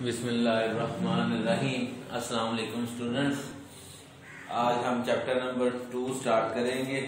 बिस्मिल्लाहिर्रहमानिर्रहीम। अस्सलाम वालेकुम स्टूडेंट्स। आज हम चैप्टर नंबर 2 स्टार्ट करेंगे,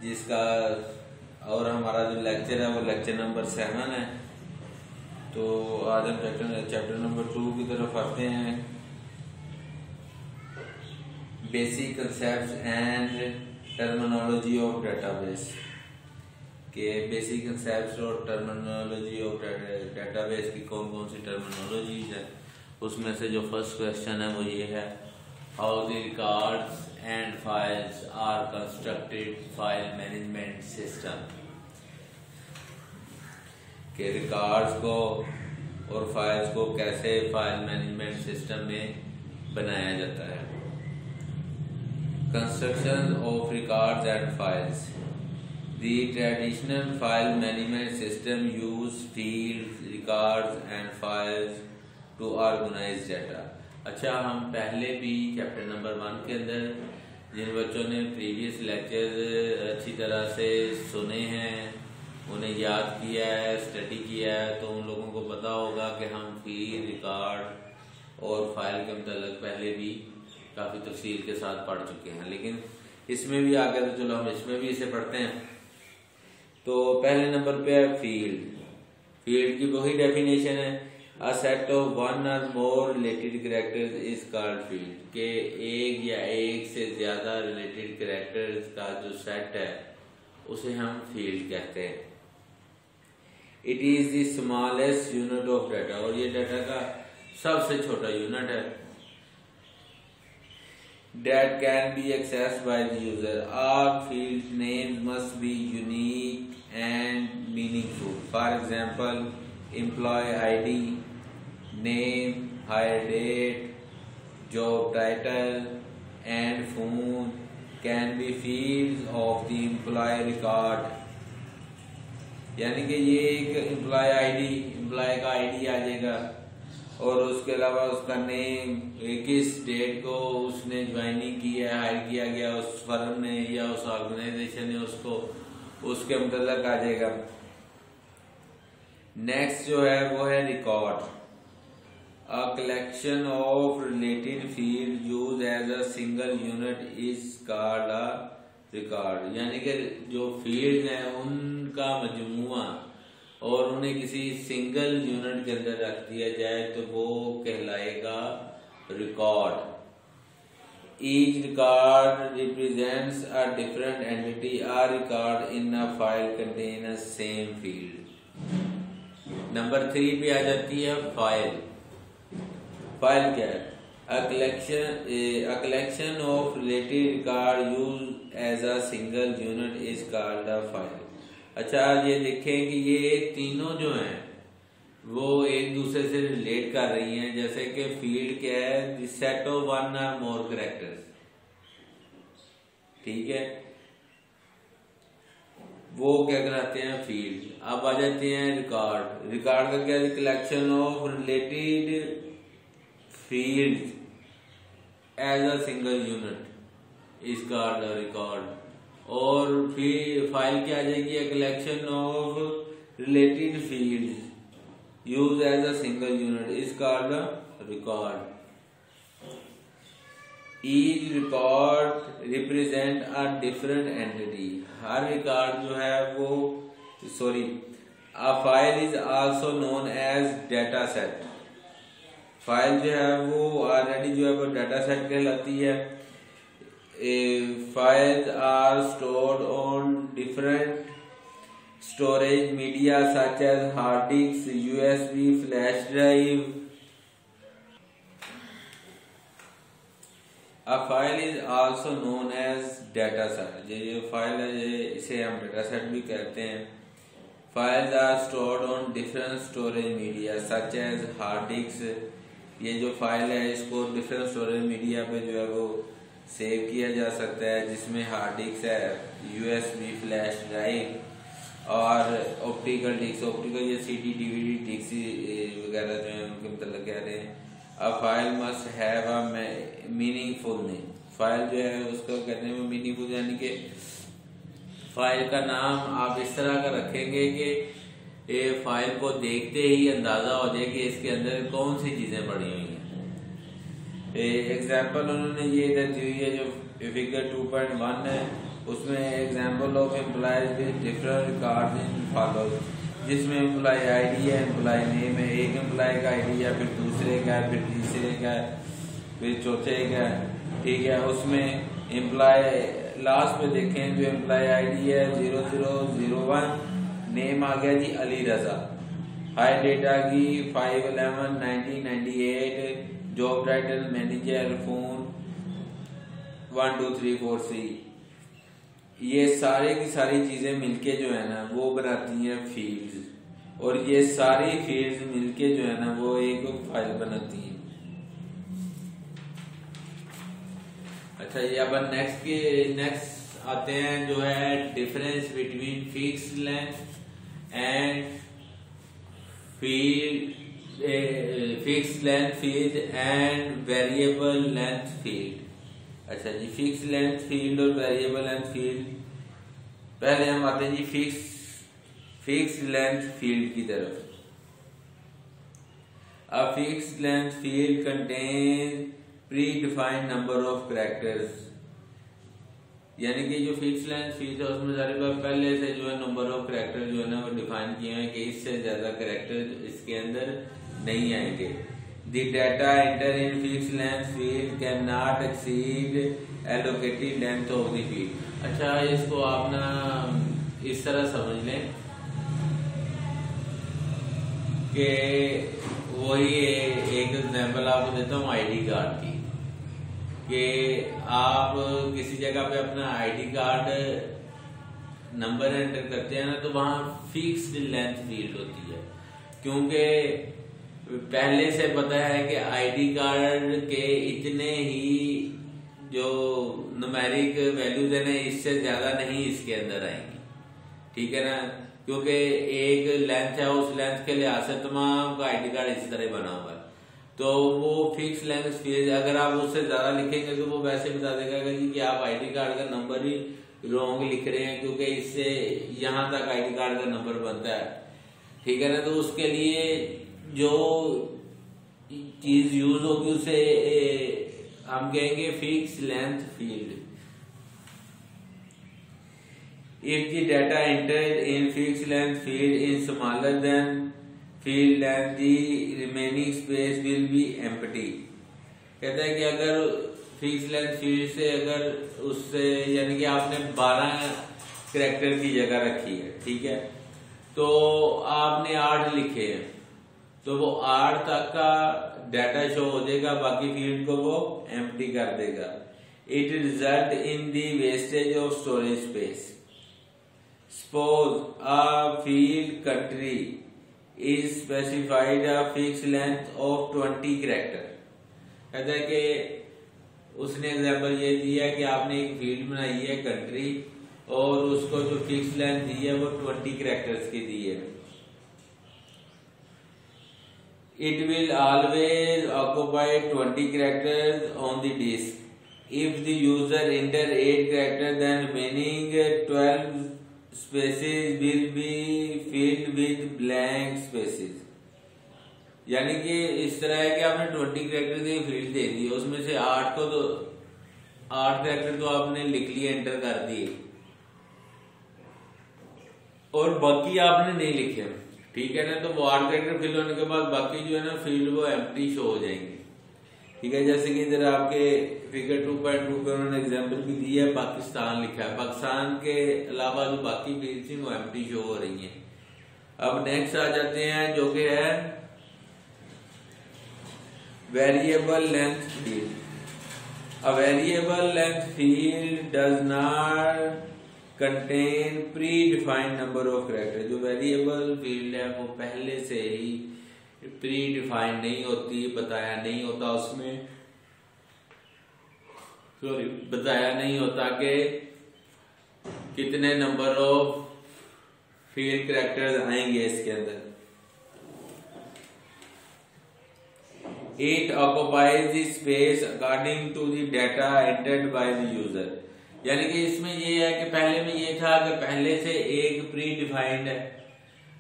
जिसका और हमारा जो लेक्चर है वो लेक्चर नंबर 7 है। तो आज हम चैप्टर नंबर 2 की तरफ आते हैं। Basic concepts and terminology of database के बेसिक कंसेप्ट्स और टर्मिनोलॉजी ऑफ डेटाबेस की कौन कौन सी टर्मिनोलॉजीज है, उसमें से जो फर्स्ट क्वेश्चन है वो ये है, how the records and files are constructed file management system. के रिकॉर्ड्स को और फाइल्स को कैसे फाइल मैनेजमेंट सिस्टम में बनाया जाता है। Construction of records and files. The traditional file management system use fields, records and files to organize data। अच्छा, हम पहले भी चैप्टर नंबर 1 के अंदर जिन बच्चों ने प्रीवियस लेक्चर अच्छी तरह से सुने हैं, उन्हें याद किया है, स्टडी किया है, तो उन लोगों को पता होगा कि हम फील्ड, रिकॉर्ड और फाइल के मतलब पहले भी काफ़ी तफसील के साथ पढ़ चुके हैं। लेकिन इसमें भी आगे तो चलो हम इसमें भी इसे पढ़ते हैं। तो पहले नंबर पे है फील्ड। फील्ड की वही डेफिनेशन है, अ सेट ऑफ वन और more related characters is called field. के एक या एक से ज्यादा रिलेटेड कैरेक्टर्स का जो सेट है उसे हम फील्ड कहते हैं। It is the smallest unit of data, और ये डाटा का सबसे छोटा यूनिट है। That can be accessed by the user. All field names must be unique and meaningful. For example, employee ID, name, hire date, job title, and phone can be fields of the employee record. यानी कि ये एक employ का ID आ जाएगा, और उसके अलावा उसका नेम, किस डेट को उसने ज्वाइनिंग की है, हायर किया गया उस फर्म ने या उस ऑर्गेनाइजेशन ने, उसको उसके मतलब आ जाएगा। नेक्स्ट जो है वो है record. A collection of related field use as a single unit is called a record. यानी कि जो फील्ड है उनका मजमुआ और उन्हें किसी सिंगल यूनिट के अंदर रख दिया जाए तो वो कहलाएगा record. Each record represents a different entity. A record in a file contain a same field. Number 3 पे आ जाती है फाइल। फाइल क्या है? A collection of related record used as a single unit is called a file। अच्छा, ये देखें कि ये तीनों जो हैं वो एक दूसरे से रिलेट कर रही हैं। जैसे कि फील्ड क्या है? सेट ऑफ वन और मोर कैरेक्टर्स, ठीक है, वो क्या कहलाते हैं? फील्ड। अब आ जाते हैं रिकॉर्ड। रिकॉर्ड का क्या है? Collection of related field as a single unit is called a record. और फिर फाइल क्या आ जाएगी? Collection of related fields use as a single unit is called a record. Each record represent a different entity. हर record जो है वो a file is also known as data set. File जो है वो ऑलरेडी जो है वो डेटा सेट कहलाती है। Files are stored on different storage media such as hard disks, USB, flash drive. A file is also known as data set। ये file है, इसे हम डेटा सेट भी कहते हैं। Files are stored on different storage media such as hard disks। ये जो file है इसको डिफरेंट स्टोरेज मीडिया पे जो है वो सेव किया जा सकता है, जिसमें हार्ड डिस्क है, USB, फ्लैश ड्राइव और ऑप्टिकल डिस्क। ऑप्टिकल या CD, DVD डिस्क वगैरह जो है उनके मतलब कह रहे हैं। अब file must have a meaningful name. File जो है उसको कहते हैं मीनिंगफुल, यानी कि फाइल का नाम आप इस तरह का रखेंगे कि फाइल को देखते ही अंदाजा हो जाए कि इसके अंदर कौन सी चीजें पड़ी हुई हैं। एग्जाम्पल उन्होंने ये इधर दी हुई है जो फिगर 2.1 है, उसमें example of employees with different records in follow, जिसमें एम्प्लॉय आईडी है, एम्प्लॉय नेम है, एक एम्प्लॉय का आईडी है, फिर दूसरे का है, फिर तीसरे का है, फिर चौथे का है, ठीक है। उसमें एम्प्लॉय लास्ट पे देखें जो एम्प्लॉय आईडी है 0001, नेम आ गया जी अली रजा, हाई डेट आ गई 5/11/1998, job title manager, phone 1234C। ये सारे की सारी चीजें मिलके जो है ना वो बनाती हैं फील्ड्स, और ये सारी फील्ड्स मिलके जो है ना वो एक फाइल बनाती हैं। अच्छा, ये अब नेक्स्ट आते हैं जो है difference between fixed length and field, fixed length field and variable length field. अच्छा जी, फिक्स्ड लेंथ फील्ड और वेरिएबल लेंथ फील्ड। पहले हम आते हैं जी फिक्स्ड लेंथ फील्ड की तरफ। A fixed length field contains predefined number of characters, यानी कि जो फिक्स लेंथ फील्ड है उसमें सारे बार पहले से जो है नंबर ऑफ कैरेक्टर जो है ना वो डिफाइन किए हैं कि इससे ज्यादा कैरेक्टर इसके अंदर नहीं आएंगे। The data enter in fix length field can not exceed allocated length of the field. अच्छा, इसको आप ना इस तरह समझ लें कि वही एक एग्जाम्पल आपको देता हूँ आईडी कार्ड की, कि आप किसी जगह पे अपना आईडी कार्ड नंबर एंटर करते हैं ना तो वहां फिक्स्ड लेंथ फील्ड होती है, क्योंकि पहले से पता है कि आईडी कार्ड के इतने ही जो न्यूमेरिक वैल्यूज है ना इससे ज्यादा नहीं इसके अंदर आएंगी, ठीक है ना, क्योंकि एक लेंथ है, उस लेंथ के लिहाज से तमाम का आईडी कार्ड इसी तरह बना हुआ है। तो वो फिक्स लेंथ फील्ड अगर आप उससे ज्यादा लिखेंगे तो वो वैसे बता देगा कि आप आईडी कार्ड का नंबर ही रॉन्ग लिख रहे हैं, क्योंकि इससे यहां तक आईडी कार्ड का नंबर बनता है, ठीक है ना। तो उसके लिए जो चीज यूज होगी उसे हम कहेंगे fix length field. If the data entered in fixed length field is smaller than field length, the remaining space will be empty। कहता है कि अगर फिक्स लेंथ फील्ड से अगर उससे यानी कि आपने 12 कैरेक्टर की जगह रखी है, ठीक है, तो आपने 8 लिखे हैं, तो वो 8 तक का डाटा शो हो जाएगा, बाकी फील्ड को वो एम्प्टी कर देगा। It result in the wastage of storage space. Suppose a field country is specified a fixed length of 20 character। कहता है कि उसने एग्जाम्पल ये दिया कि आपने एक फील्ड बनाई है कंट्री और उसको जो फिक्स लेंथ दी है वो 20 कैरेक्टर्स की दी है। It will always occupy 20 characters on the disk. If the user enter 8 characters, then remaining 12 spaces will be filled with blank spaces। यानी कि इस तरह है कि आपने 20 कैरेक्टर की फील्ड दे दी, उसमें से 8 कैरेक्टर तो आपने लिख लिए, एंटर कर दिए, और बाकी आपने नहीं लिखे, ठीक है ना। तो वो 8 कैरेक्टर फिल होने के बाद बाकी जो है ना फील्ड वो एम्प्टी शो हो जाएंगे, ठीक है। जैसे कि इधर आपके फिगर 2.2 पे उन्होंने एग्जाम्पल भी दिया है, पाकिस्तान लिखा है, पाकिस्तान के अलावा जो बाकी फील्ड थी वो एम्प्टी शो हो रही हैं। अब नेक्स्ट आ जाते हैं जो कि है variable length field. A variable length field does not contain pre defined number of character. जो वेरिएबल फील्ड है वो पहले से ही प्री डिफाइंड नहीं होती, बताया नहीं होता उसमें, बताया नहीं होता कि कितने नंबर ऑफ फील्ड कैरेक्टर्स आएंगे इसके अंदर। It occupies the space according to the data entered by the user। यानी कि इसमें ये है कि पहले में ये था कि पहले से एक प्री डिफाइंड है,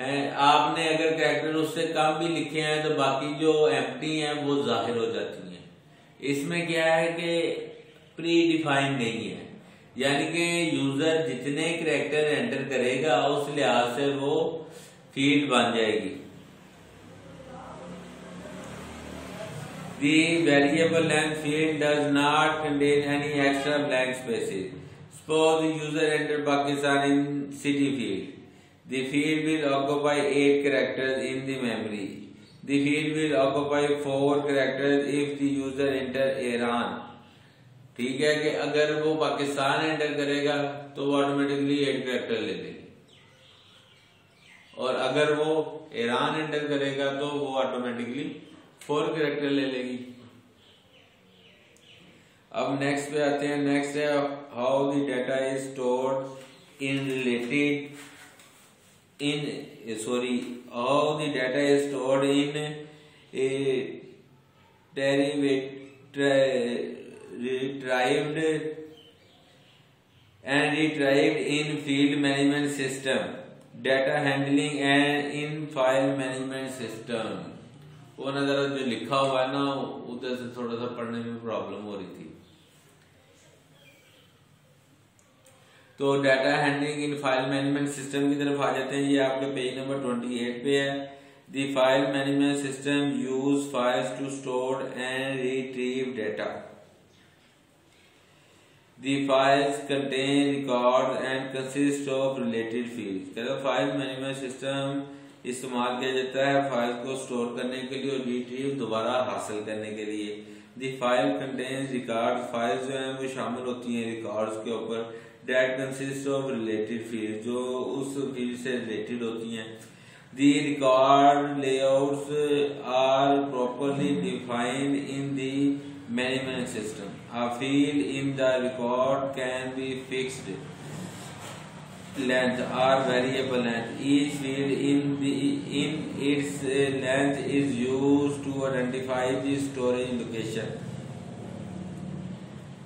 आपने अगर कैरेक्टर उससे कम भी लिखे हैं तो बाकी जो एम्प्टी हैं वो जाहिर हो जाती हैं। इसमें क्या है कि प्री डिफाइंड नहीं है, यानी कि यूजर जितने कैरेक्टर एंटर करेगा उस लिहाज से वो फील्ड बन जाएगी। The variable length field does not contain any extra blank spaces. Suppose the user entered Pakistan in city field. The field will occupy 8 characters in the memory. The field will occupy 4 characters if the user enter Iran. ठीक है कि अगर वो Pakistan enter करेगा तो वो automatically 8 character ले लेगी, और अगर वो ईरान एंटर करेगा तो वो ऑटोमेटिकली 4 कैरेक्टर ले लेगी। अब नेक्स्ट पे आते हैं। नेक्स्ट है how the data is stored in related how the data is stored in retrieved in field management system, data handling and in file management system। वो ना जरा जो लिखा हुआ है ना उधर से थोड़ा सा पढ़ने में प्रॉब्लम हो रही थी। तो data handling in file management system की तरफ आ जाते हैं। ये आपके पेज नंबर 28 पे है। The file management system use files to store and retrieve data. The files contain records and consist of related fields। कहते फाइल मैनेजमेंट सिस्टम इस्तेमाल किया जाता है फाइल को स्टोर करने के लिए और रिट्रीव दोबारा हासिल करने के लिए। The file contains records, files जो हैं वो शामिल होती हैं रिकॉर्ड्स के ऊपर। That consist of related fields, जो उस फील्ड से रिलेटेड होती हैं। The record layouts are properly defined in the management system। A field in the record can be fixed length or variable length। Each field in its length is used to identify the storage location।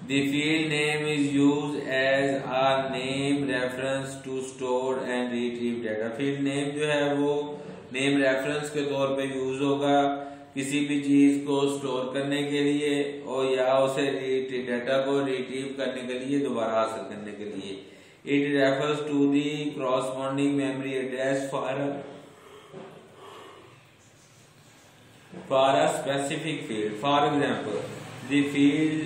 The field name is used as a name reference to store and retrieve data। field name जो है वो name reference के तौर पे use होगा किसी भी चीज को स्टोर करने के लिए और या उसे डाटा को रिट्रीव करने के लिए दोबारा हासिल करने के लिए। It refers to the corresponding memory address for a specific field. For example the field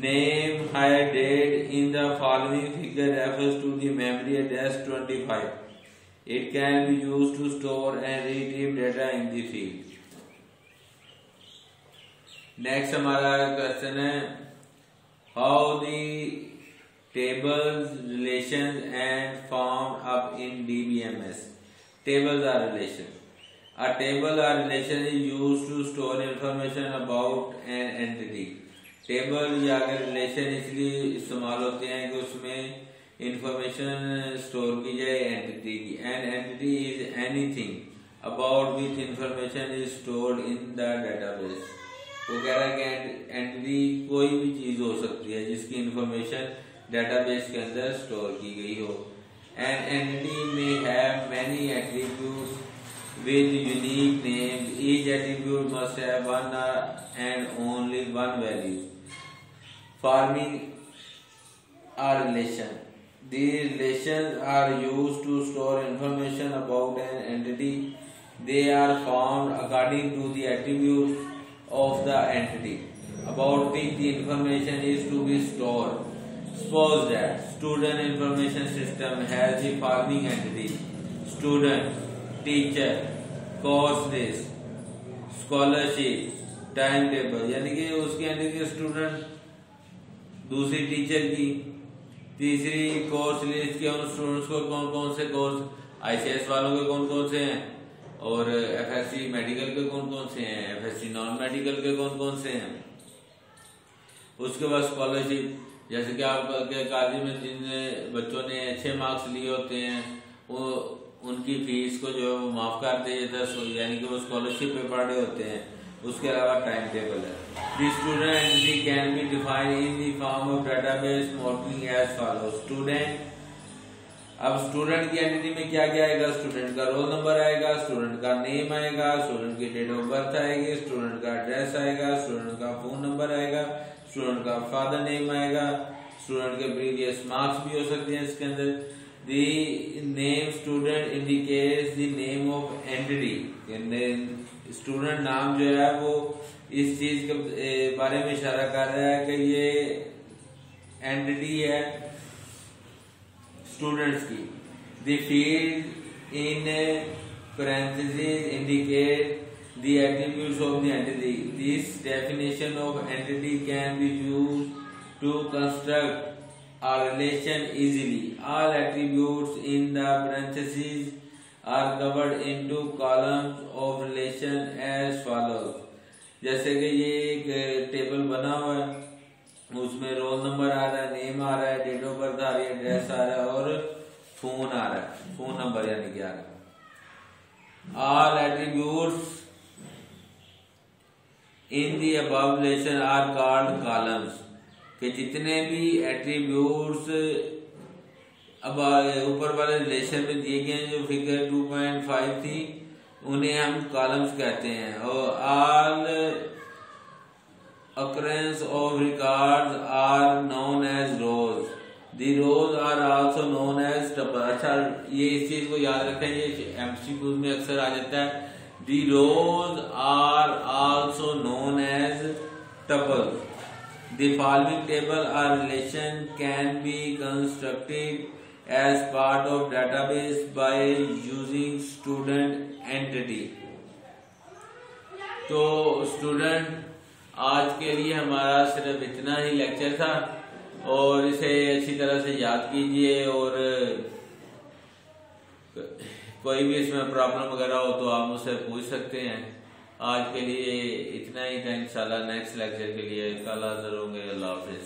name hire date in the following figure refers to the memory address 25। It can be used to store and retrieve data in the field. Next हमारा question है how the tables relation and form up in DBMS। Tables or relation. A table or relation is used to store information about an entity. Table या relation इसलिए इस्तेमाल होते हैं कि उसमें information store की जाए एंटिटी की। An entity is anything about which information is stored in the database. वो कह रहा है कि एंटिटी कोई भी चीज हो सकती है जिसकी इंफॉर्मेशन डेटाबेस के अंदर स्टोर की गई हो। एन एंटिटी में have many attributes with unique names. Each attribute must have one and only one value. Forming a relation। These relations are used to store information about an entity। They are formed according to the attributes of the entity about which the information is to be stored। Suppose that student information system has the following entities: student, teacher, course list, scholarship, timetable। यानी कि उसकी entity student, दूसरी teacher की, तीसरी course list के उन students को कौन कौन से कोर्स, ICS वालों के कौन कौन से हैं और FSC मेडिकल के कौन कौन से हैं, FSC नॉन मेडिकल के कौन कौन से हैं। उसके बाद स्कॉलरशिप, जैसे कि आपके कॉलेज में जिन बच्चों ने अच्छे मार्क्स लिए होते हैं वो उनकी फीस को जो है वो माफ कर दिया जाता है, यानी कि वो स्कॉलरशिप पे पढ़ रहे होते हैं। उसके अलावा टाइम टेबल है। The student entity can be defined in the form of database modeling as follows। student अब स्टूडेंट की एंटिटी में क्या क्या आएगा, स्टूडेंट का रोल नंबर आएगा, स्टूडेंट का नेम आएगा, स्टूडेंट की डेट ऑफ बर्थ आएगी, स्टूडेंट का एड्रेस आएगा, स्टूडेंट का फोन नंबर आएगा, स्टूडेंट का फादर नेम आएगा, स्टूडेंट के प्रीवियस मार्क्स भी हो सकते हैं इसके अंदर। The name student indicates the name of entity, student नाम जो है वो इस चीज के बारे में इशारा कर रहा है कि ये एंटिटी है स्टूडेंट्स की। The field in parentheses indicate the attributes of the entity. This definition of entity can be used to construct a relation easily. All attributes in the parentheses are covered into columns of relation as follows. जैसे कि ये एक table बना हुआ है, उसमें roll number आ रहा है, नेम आ रहा है, डेट ऑफ बर्थ आ रही है, एड्रेस आ रहा है और फोन आ रहा है, फोन नंबर यानी कि आ रहा है। All attributes in the above relation are called columns. कि जितने भी एट्रीब्यूट्स अब ऊपर वाले रिलेशन में दिए गए हैं जो फिगर 2.5 थी, उन्हें हम कॉलम्स कहते हैं। और all occurrence of records are known as rows. The rows are also known as tuple. अच्छा, ये इस चीज को याद रखें, ये MCQ में अक्सर आ जाता है। The rows are also known as tuples. The following table or relation can be constructed as part of database by using student entity. तो स्टूडेंट आज के लिए हमारा सिर्फ इतना ही लेक्चर था और इसे अच्छी तरह से याद कीजिए, और कोई भी इसमें प्रॉब्लम वगैरह हो तो आप मुझसे पूछ सकते हैं। आज के लिए इतना ही था, इंशाल्लाह नेक्स्ट लेक्चर के लिए कल हाजिर होंगे। अल्लाह हाफिज।